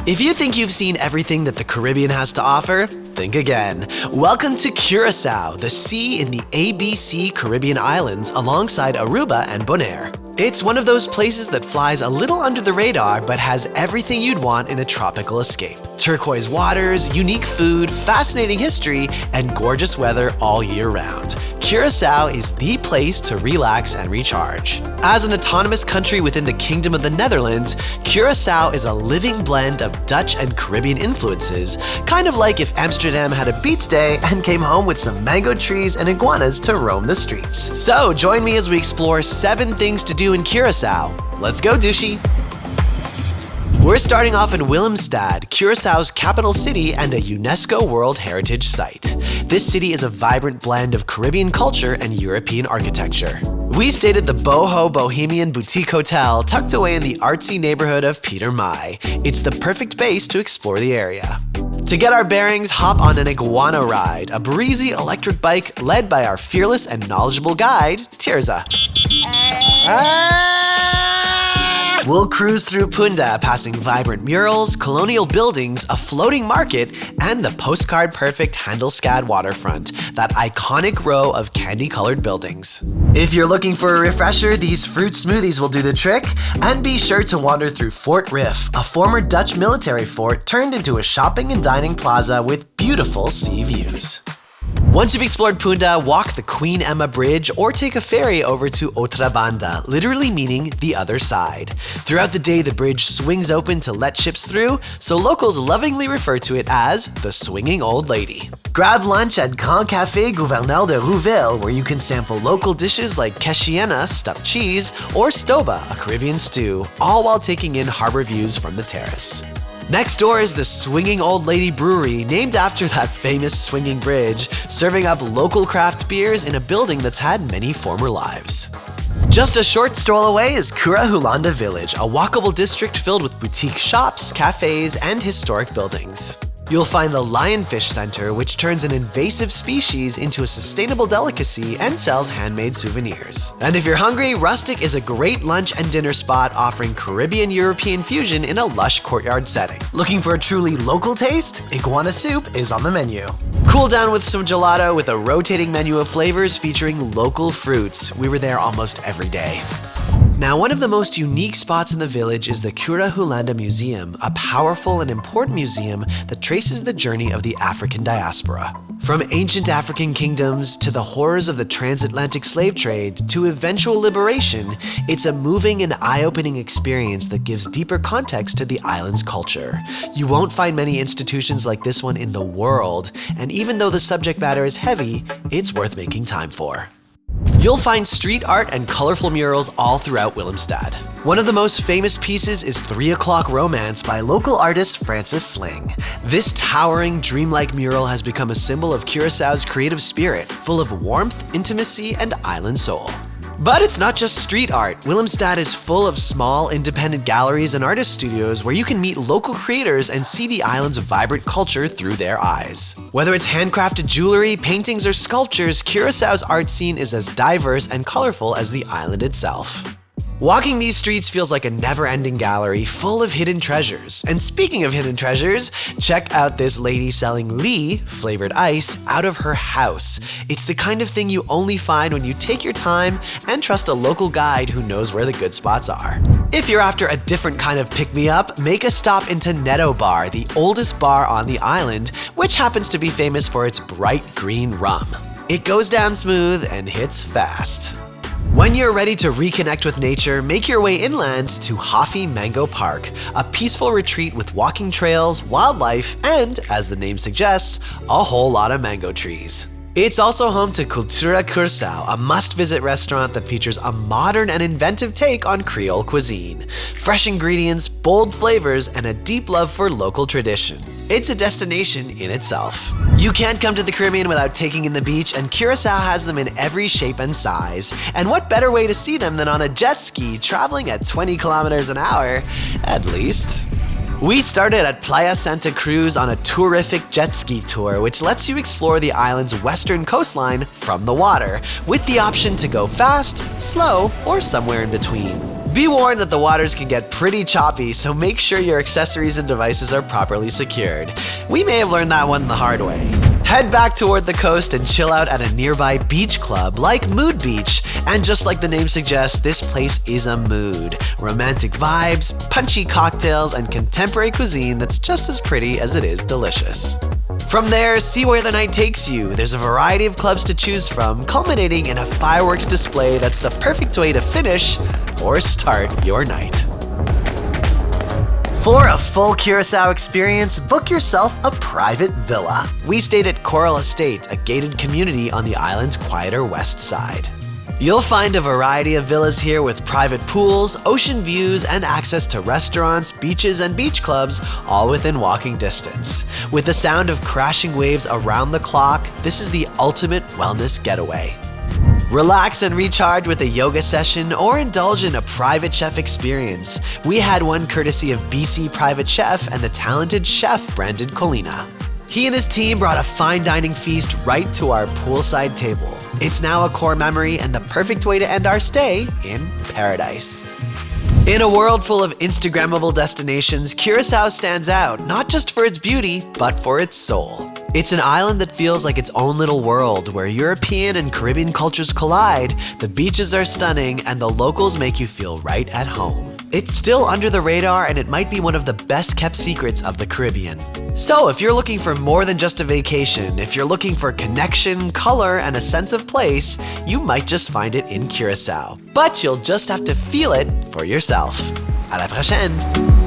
If you think you've seen everything that the Caribbean has to offer, think again. Welcome to Curaçao, the sea in the ABC Caribbean islands alongside Aruba and Bonaire. It's one of those places that flies a little under the radar but has everything you'd want in a tropical escape. Turquoise waters, unique food, fascinating history, and gorgeous weather all year round. Curaçao is the place to relax and recharge. As an autonomous country within the Kingdom of the Netherlands, Curaçao is a living blend of Dutch and Caribbean influences, kind of like if Amsterdam had a beach day and came home with some mango trees and iguanas to roam the streets. So join me as we explore 7 things to do in Curaçao. Let's go, Dushi! We're starting off in Willemstad, Curaçao's capital city and a UNESCO World Heritage Site. This city is a vibrant blend of Caribbean culture and European architecture. We stayed at the Boho Bohemian Boutique Hotel tucked away in the artsy neighborhood of Peter Mai. It's the perfect base to explore the area. To get our bearings, hop on an iguana ride, a breezy electric bike led by our fearless and knowledgeable guide, Tirza. We'll cruise through Punda, passing vibrant murals, colonial buildings, a floating market, and the postcard-perfect Handelscade waterfront, that iconic row of candy-colored buildings. If you're looking for a refresher, these fruit smoothies will do the trick, and be sure to wander through Fort Riff, a former Dutch military fort turned into a shopping and dining plaza with beautiful sea views. Once you've explored Punda, walk the Queen Emma Bridge or take a ferry over to Otrobanda, literally meaning the other side. Throughout the day, the bridge swings open to let ships through, so locals lovingly refer to it as the Swinging Old Lady. Grab lunch at Grand Café Gouverneur de Rouville, where you can sample local dishes like keshiena, stuffed cheese, or stoba, a Caribbean stew, all while taking in harbor views from the terrace. Next door is the Swinging Old Lady Brewery, named after that famous swinging bridge, serving up local craft beers in a building that's had many former lives. Just a short stroll away is Kura Hulanda Village, a walkable district filled with boutique shops, cafes, and historic buildings. You'll find the Lionfish Center, which turns an invasive species into a sustainable delicacy and sells handmade souvenirs. And if you're hungry, Rustic is a great lunch and dinner spot offering Caribbean-European fusion in a lush courtyard setting. Looking for a truly local taste? Iguana soup is on the menu. Cool down with some gelato with a rotating menu of flavors featuring local fruits. We were there almost every day. Now, one of the most unique spots in the village is the Kura Hulanda Museum, a powerful and important museum that traces the journey of the African diaspora. From ancient African kingdoms to the horrors of the transatlantic slave trade to eventual liberation, it's a moving and eye-opening experience that gives deeper context to the island's culture. You won't find many institutions like this one in the world, and even though the subject matter is heavy, it's worth making time for. You'll find street art and colorful murals all throughout Willemstad. One of the most famous pieces is 3 O'Clock Romance by local artist Francis Sling. This towering, dreamlike mural has become a symbol of Curaçao's creative spirit, full of warmth, intimacy, and island soul. But it's not just street art. Willemstad is full of small, independent galleries and artist studios where you can meet local creators and see the island's vibrant culture through their eyes. Whether it's handcrafted jewelry, paintings, or sculptures, Curaçao's art scene is as diverse and colorful as the island itself. Walking these streets feels like a never-ending gallery full of hidden treasures. And speaking of hidden treasures, check out this lady selling Lee, flavored ice, out of her house. It's the kind of thing you only find when you take your time and trust a local guide who knows where the good spots are. If you're after a different kind of pick-me-up, make a stop into Netto Bar, the oldest bar on the island, which happens to be famous for its bright green rum. It goes down smooth and hits fast. When you're ready to reconnect with nature, make your way inland to Hofi Mango Park, a peaceful retreat with walking trails, wildlife, and, as the name suggests, a whole lot of mango trees. It's also home to Cultura Curaçao, a must-visit restaurant that features a modern and inventive take on Creole cuisine. Fresh ingredients, bold flavors, and a deep love for local tradition. It's a destination in itself. You can't come to the Caribbean without taking in the beach, and Curaçao has them in every shape and size. And what better way to see them than on a jet ski traveling at 20 kilometers an hour, at least. We started at Playa Santa Cruz on a Tourrific jet ski tour, which lets you explore the island's western coastline from the water, with the option to go fast, slow, or somewhere in between. Be warned that the waters can get pretty choppy, so make sure your accessories and devices are properly secured. We may have learned that one the hard way. Head back toward the coast and chill out at a nearby beach club like Mood Beach. And just like the name suggests, this place is a mood. Romantic vibes, punchy cocktails, and contemporary cuisine that's just as pretty as it is delicious. From there, see where the night takes you. There's a variety of clubs to choose from, culminating in a fireworks display that's the perfect way to finish or start your night. For a full Curaçao experience, book yourself a private villa. We stayed at Coral Estate, a gated community on the island's quieter west side. You'll find a variety of villas here with private pools, ocean views, and access to restaurants, beaches, and beach clubs, all within walking distance. With the sound of crashing waves around the clock, this is the ultimate wellness getaway. Relax and recharge with a yoga session or indulge in a private chef experience. We had one courtesy of BC Private Chef and the talented chef Brandon Colina. He and his team brought a fine dining feast right to our poolside table. It's now a core memory and the perfect way to end our stay in paradise. In a world full of Instagrammable destinations, Curaçao stands out, not just for its beauty, but for its soul. It's an island that feels like its own little world, where European and Caribbean cultures collide, the beaches are stunning, and the locals make you feel right at home. It's still under the radar, and it might be one of the best kept secrets of the Caribbean. So if you're looking for more than just a vacation, if you're looking for connection, color, and a sense of place, you might just find it in Curaçao. But you'll just have to feel it for yourself. À la prochaine!